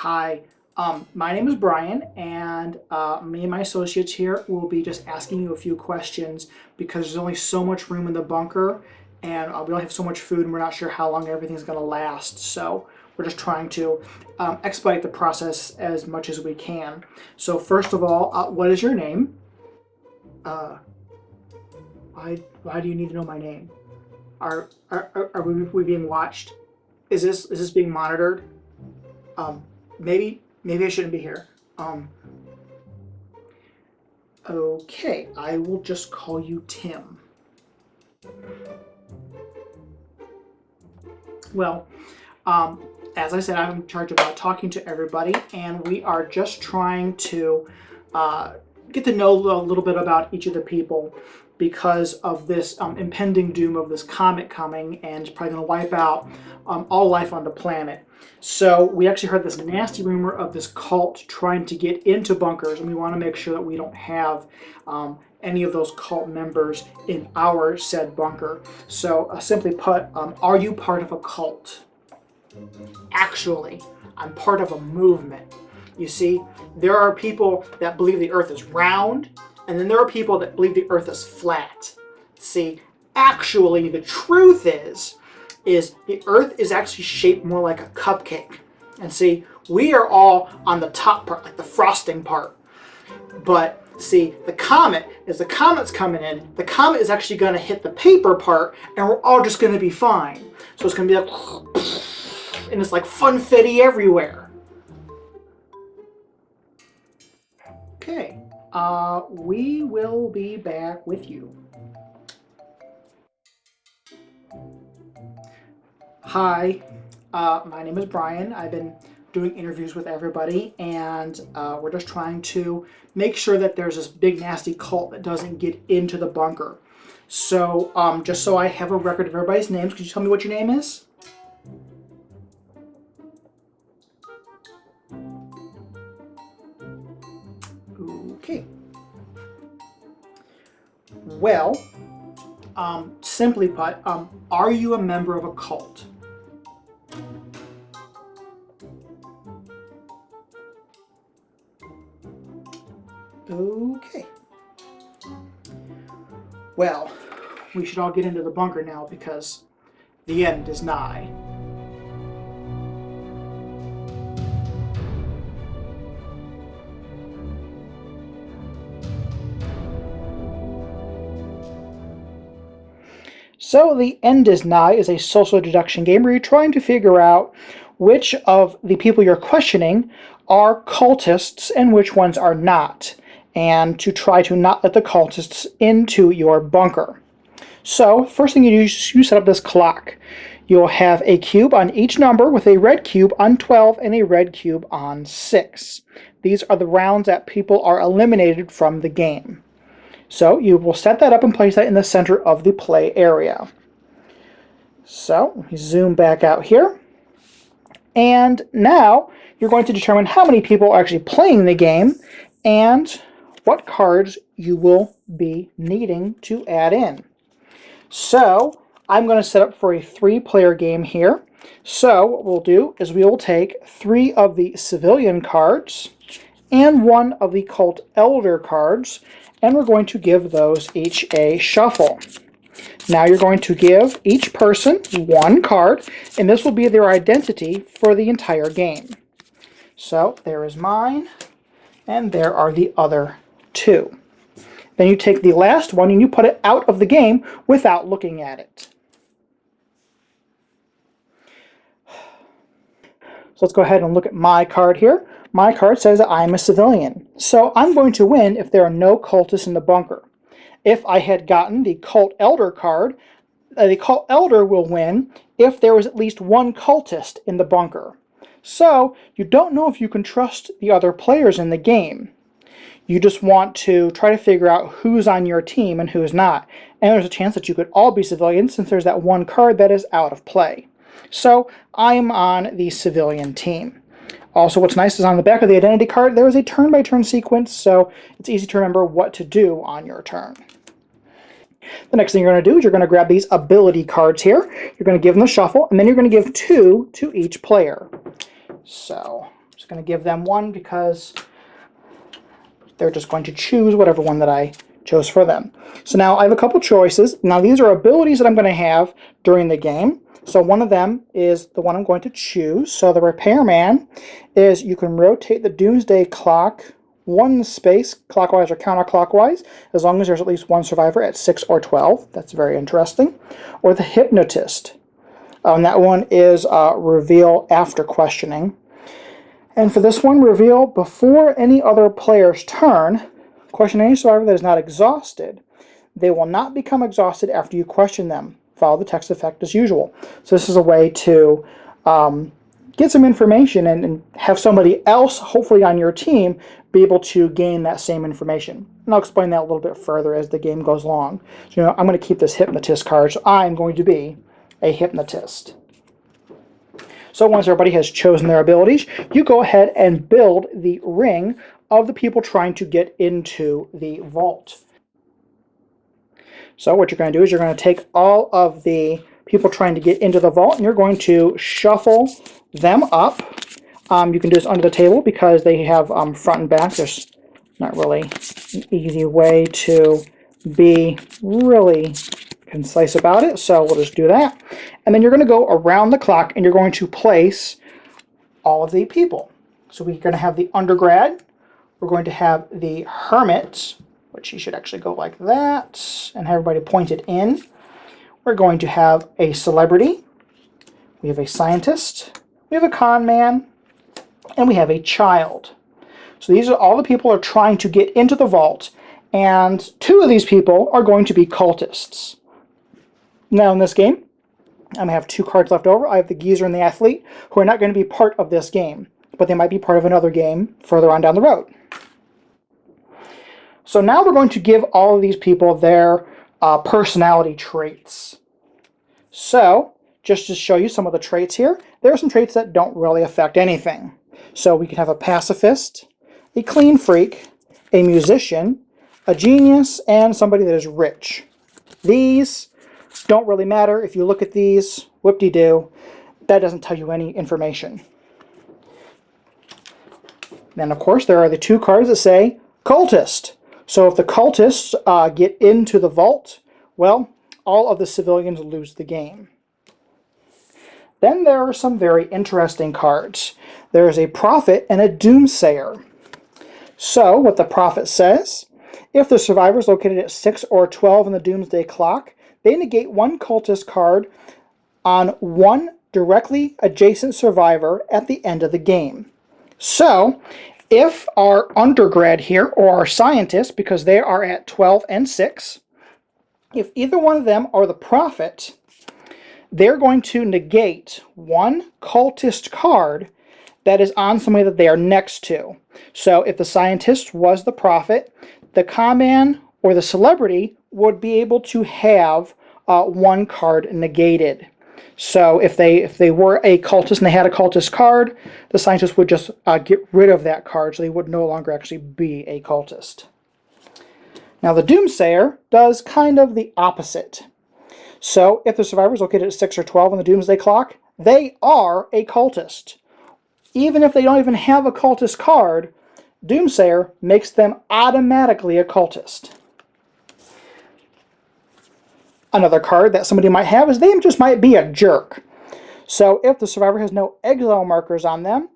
Hi, my name is Brian, and me and my associates here will be just asking you a few questions because there's only so much room in the bunker, and we only have so much food, and we're not sure how long everything's going to last. So we're just trying to expedite the process as much as we can. So first of all, what is your name? Uh, why do you need to know my name? Are we being watched? Is this being monitored? Um, maybe I shouldn't be here. Okay, I will just call you Tim. Well, as I said, I'm in charge of talking to everybody, and we are just trying to get to know a little bit about each of the people because of this impending doom of this comet coming, and it's probably going to wipe out all life on the planet. So we actually heard this nasty rumor of this cult trying to get into bunkers, and we want to make sure that we don't have any of those cult members in our said bunker. So simply put, are you part of a cult? Actually, I'm part of a movement. You see, there are people that believe the earth is round, and then there are people that believe the earth is flat. See, actually, the truth is the earth is actually shaped more like a cupcake. And see, we are all on the top part, like the frosting part. But see, the comet, as the comet's coming in, the comet is actually going to hit the paper part, and we're all just going to be fine. So it's going to be like, and it's like funfetti everywhere. Okay, we will be back with you. Hi, my name is Brian. I've been doing interviews with everybody, and we're just trying to make sure that there's this big nasty cult that doesn't get into the bunker. So just so I have a record of everybody's names, could you tell me what your name is? Okay. Well, simply put, are you a member of a cult? Okay. Well, we should all get into the bunker now because the end is nigh. So The End is Nigh is a social deduction game where you're trying to figure out which of the people you're questioning are cultists and which ones are not, and to try to not let the cultists into your bunker. So first thing you do is you set up this clock. You'll have a cube on each number with a red cube on 12 and a red cube on 6. These are the rounds that people are eliminated from the game. So you will set that up and place that in the center of the play area. So let me zoom back out here. And now you're going to determine how many people are actually playing the game and what cards you will be needing to add in. So I'm going to set up for a 3-player game here. So what we'll do is we will take 3 of the civilian cards and 1 of the cult elder cards, and we're going to give those each a shuffle. Now you're going to give each person 1 card, and this will be their identity for the entire game. So there is mine, and there are the other 2. Then you take the last one and you put it out of the game without looking at it. So let's go ahead and look at my card here. My card says that I'm a civilian. So I'm going to win if there are no cultists in the bunker. If I had gotten the Cult Elder card, the Cult Elder will win if there was at least 1 cultist in the bunker. So you don't know if you can trust the other players in the game. You just want to try to figure out who's on your team and who's not. And there's a chance that you could all be civilians since there's that 1 card that is out of play. So I'm on the civilian team. Also, what's nice is on the back of the identity card, there is a turn-by-turn sequence, so it's easy to remember what to do on your turn. The next thing you're going to do is you're going to grab these ability cards here. You're going to give them a shuffle, and then you're going to give 2 to each player. So I'm just going to give them one because they're just going to choose whatever one that I chose for them. So now I have a couple choices. Now these are abilities that I'm going to have during the game. So one of them is the one I'm going to choose. So the Repairman is you can rotate the Doomsday Clock one space clockwise or counterclockwise as long as there's at least one survivor at 6 or 12. That's very interesting. Or the Hypnotist. And that one is reveal after questioning. And for this one, reveal before any other player's turn. Question any survivor that is not exhausted. They will not become exhausted after you question them. Follow the text effect as usual. So this is a way to get some information and have somebody else, hopefully on your team, be able to gain that same information. And I'll explain that a little bit further as the game goes along. So, I'm going to keep this Hypnotist card, so I'm going to be a Hypnotist. So once everybody has chosen their abilities, you go ahead and build the ring of the people trying to get into the vault. So what you're going to do is you're going to take all of the people trying to get into the vault and you're going to shuffle them up. You can do this under the table because they have front and back. There's not really an easy way to be really concise about it, so we'll just do that. And then you're going to go around the clock and you're going to place all of the people. So we're going to have the undergrad, we're going to have the hermit, which he should actually go like that, and have everybody pointed in. We're going to have a celebrity, we have a scientist, we have a con man, and we have a child. So these are all the people who are trying to get into the vault, and 2 of these people are going to be cultists. Now in this game, I'm going to have 2 cards left over. I have the geezer and the athlete, who are not going to be part of this game, but they might be part of another game further on down the road. So now we're going to give all of these people their personality traits. So, just to show you some of the traits here, there are some traits that don't really affect anything. So we can have a pacifist, a clean freak, a musician, a genius, and somebody that is rich. These don't really matter. If you look at these, whoop-de-doo, that doesn't tell you any information. Then, of course, there are the 2 cards that say cultist. So if the cultists get into the vault, well, all of the civilians lose the game. Then there are some very interesting cards. There is a prophet and a doomsayer. So what the prophet says, if the survivor is located at 6 or 12 in the doomsday clock, they negate 1 cultist card on 1 directly adjacent survivor at the end of the game. So if our undergrad here, or our scientist, because they are at 12 and 6, if either one of them are the prophet, they're going to negate 1 cultist card that is on somebody that they are next to. So if the scientist was the prophet, the con man or the celebrity would be able to have 1 card negated. So if they were a cultist and they had a cultist card, the scientist would just get rid of that card, so they would no longer actually be a cultist. Now the doomsayer does kind of the opposite. So if the survivor is located at 6 or 12 on the doomsday clock, they are a cultist. Even if they don't even have a cultist card, doomsayer makes them automatically a cultist. Another card that somebody might have is they just might be a jerk. So if the survivor has no exile markers on them,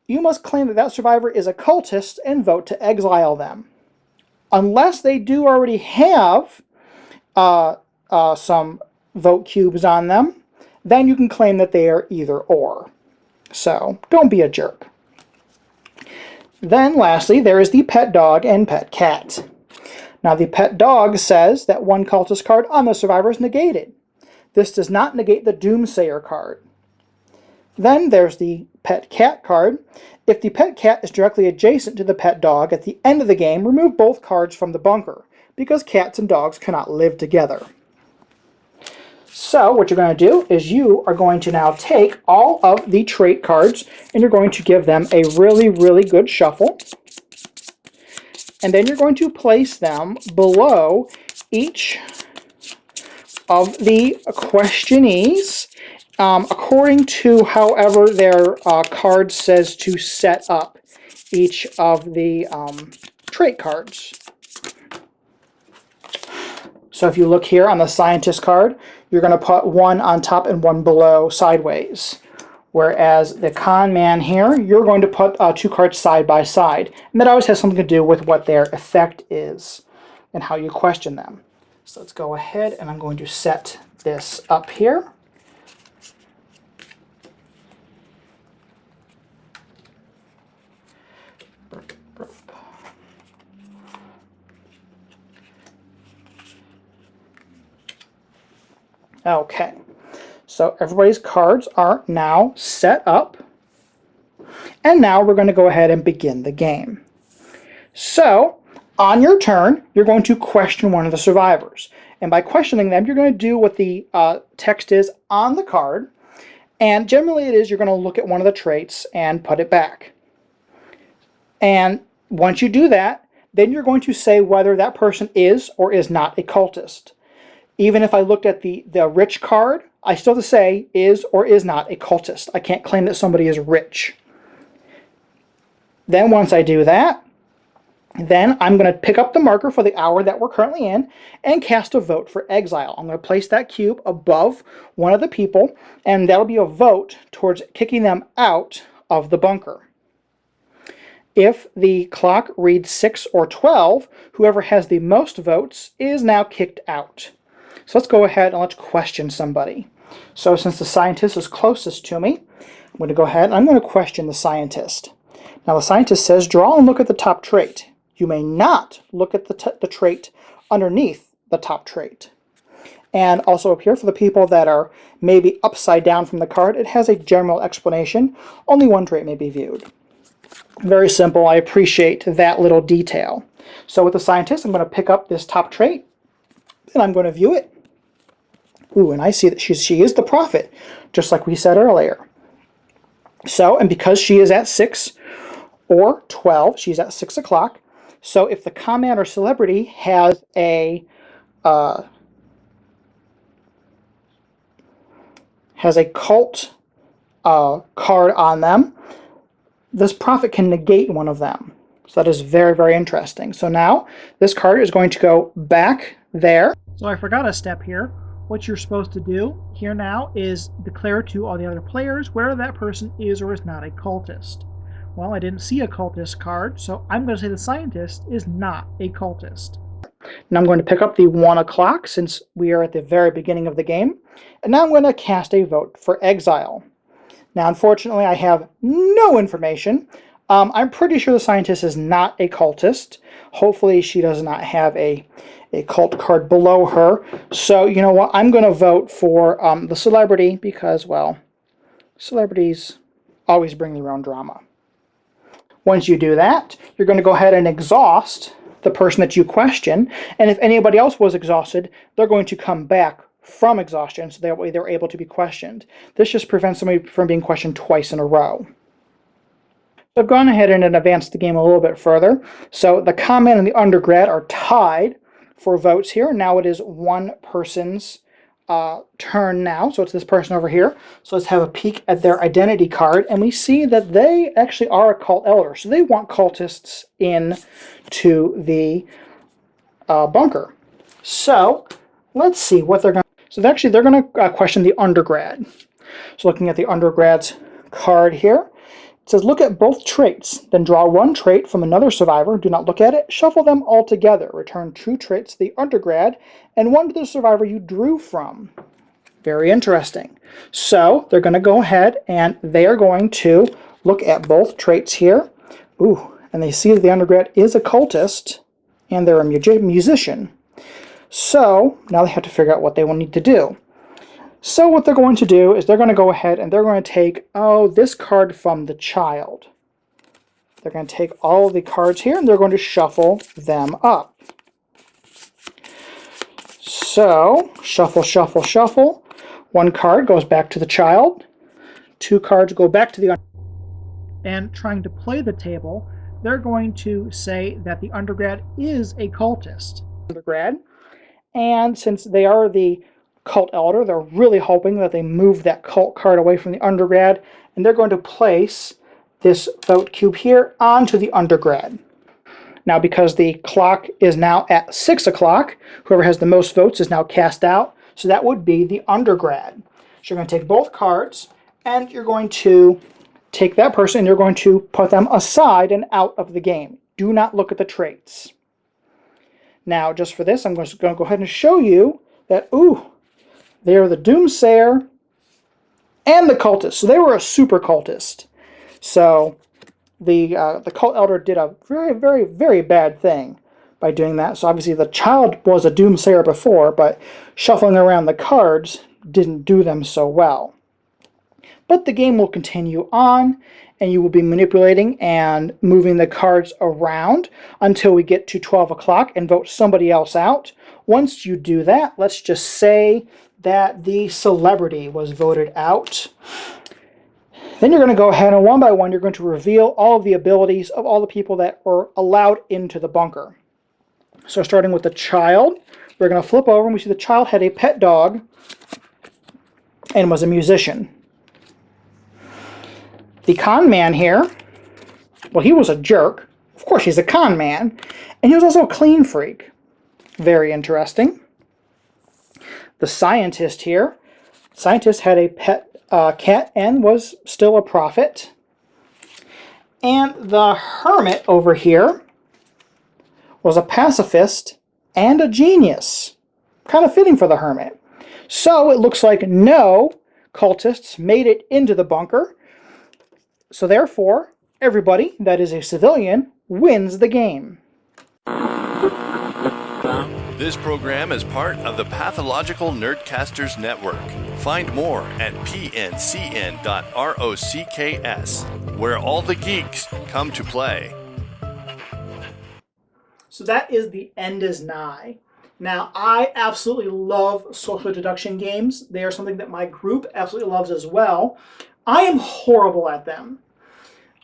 you must claim that that survivor is a cultist and vote to exile them. Unless they do already have some vote cubes on them, then you can claim that they are either or. So don't be a jerk. Then lastly, there is the pet dog and pet cat. Now the pet dog says that 1 cultist card on the survivor is negated. This does not negate the doomsayer card. Then there's the pet cat card. If the pet cat is directly adjacent to the pet dog at the end of the game, remove both cards from the bunker, because cats and dogs cannot live together. So what you're going to do is you are going to now take all of the trait cards and you're going to give them a really, really good shuffle. And then you're going to place them below each of the questionees according to however their card says to set up each of the trait cards. So if you look here on the scientist card, you're going to put one on top and one below sideways. Whereas the con man here, you're going to put two cards side by side. And that always has something to do with what their effect is and how you question them. So let's go ahead and I'm going to set this up here. Okay, so everybody's cards are now set up. And now we're going to go ahead and begin the game. So, on your turn, you're going to question one of the survivors. And by questioning them, you're going to do what the text is on the card. And generally it is you're going to look at one of the traits and put it back. And once you do that, then you're going to say whether that person is or is not a cultist. Even if I looked at the rich card, I still have to say is or is not a cultist. I can't claim that somebody is rich. Then once I do that, then I'm going to pick up the marker for the hour that we're currently in and cast a vote for exile. I'm going to place that cube above one of the people, and that'll be a vote towards kicking them out of the bunker. If the clock reads 6 or 12, whoever has the most votes is now kicked out. So let's go ahead and let's question somebody. So since the scientist is closest to me, I'm going to go ahead and I'm going to question the scientist. Now the scientist says, draw and look at the top trait. You may not look at the trait underneath the top trait. And also up here, for the people that are maybe upside down from the card, it has a general explanation. Only one trait may be viewed. Very simple. I appreciate that little detail. So with the scientist, I'm going to pick up this top trait, and I'm going to view it. Ooh, and I see that she is the prophet, just like we said earlier. So, and because she is at 6 or 12, she's at 6 o'clock. So if the comment or celebrity has a cult card on them, this prophet can negate one of them. So that is very, very interesting. So now this card is going to go back there. So I forgot a step here. What you're supposed to do here now is declare to all the other players whether that person is or is not a cultist. Well, I didn't see a cultist card, so I'm going to say the scientist is not a cultist. Now I'm going to pick up the 1 o'clock since we are at the very beginning of the game. And now I'm going to cast a vote for exile. Now, unfortunately, I have no information. I'm pretty sure the scientist is not a cultist. Hopefully, she does not have a cult card below her. So, you know what? I'm going to vote for the celebrity because, well, celebrities always bring their own drama. Once you do that, you're going to go ahead and exhaust the person that you question. And if anybody else was exhausted, they're going to come back from exhaustion, so that way they're able to be questioned. This just prevents somebody from being questioned twice in a row. So I've gone ahead and advanced the game a little bit further. So the comment and the undergrad are tied for votes here. Now it is one person's turn now. So it's this person over here. So let's have a peek at their identity card, and we see that they actually are a cult elder. So they want cultists in to the bunker. So let's see what they're going to. So actually, they're going to question the undergrad. So looking at the undergrad's card here, it says, look at both traits, then draw one trait from another survivor. Do not look at it. Shuffle them all together. Return 2 traits to the undergrad and 1 to the survivor you drew from. Very interesting. So they're going to go ahead and they are going to look at both traits here. Ooh, and they see that the undergrad is a cultist and they're a musician. So now they have to figure out what they will need to do. So what they're going to do is they're going to go ahead and they're going to take, this card from the child. They're going to take all of the cards here and they're going to shuffle them up. So, shuffle, shuffle, shuffle. 1 card goes back to the child. 2 cards go back to the and trying to play the table, they're going to say that the undergrad is a cultist. Undergrad. And since they are the cult elder. They're really hoping that they move that cult card away from the undergrad, and they're going to place this vote cube here onto the undergrad. Now, because the clock is now at 6 o'clock, whoever has the most votes is now cast out, so that would be the undergrad. So you're going to take both cards, and you're going to take that person, and you're going to put them aside and out of the game. Do not look at the traits. Now, just for this, I'm going to go ahead and show you that, they are the Doomsayer and the cultist. So they were a super cultist. So the cult elder did a very, very, very bad thing by doing that. So obviously the child was a Doomsayer before, but shuffling around the cards didn't do them so well. But the game will continue on, and you will be manipulating and moving the cards around until we get to 12 o'clock and vote somebody else out. Once you do that, let's just say that the celebrity was voted out. Then you're going to go ahead and one by one, you're going to reveal all of the abilities of all the people that were allowed into the bunker. So starting with the child, we're going to flip over and we see the child had a pet dog and was a musician. The con man here, well, he was a jerk. Of course, he's a con man. And he was also a clean freak. Very interesting. The scientist here, scientist had a pet cat and was still a prophet. And the hermit over here was a pacifist and a genius. Kind of fitting for the hermit. So it looks like no cultists made it into the bunker. So therefore, everybody that is a civilian wins the game. This program is part of the Pathological Nerdcasters Network. Find more at pncn.rocks, where all the geeks come to play. So that is The End is Nigh. Now, I absolutely love social deduction games. They are something that my group absolutely loves as well. I am horrible at them.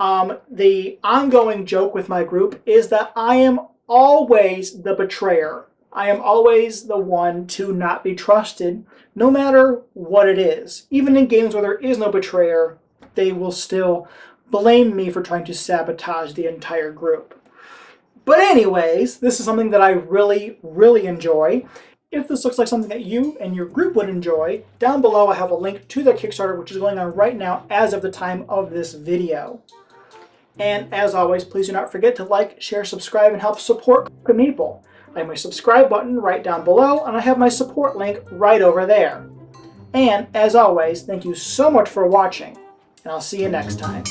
The ongoing joke with my group is that I am always the betrayer. I am always the one to not be trusted, no matter what it is. Even in games where there is no betrayer, they will still blame me for trying to sabotage the entire group. But anyways, this is something that I really, really enjoy. If this looks like something that you and your group would enjoy, down below I have a link to their Kickstarter, which is going on right now as of the time of this video. And as always, please do not forget to like, share, subscribe, and help support Cloak and Meeple. I have my subscribe button right down below, and I have my support link right over there. And as always, thank you so much for watching, and I'll see you next time.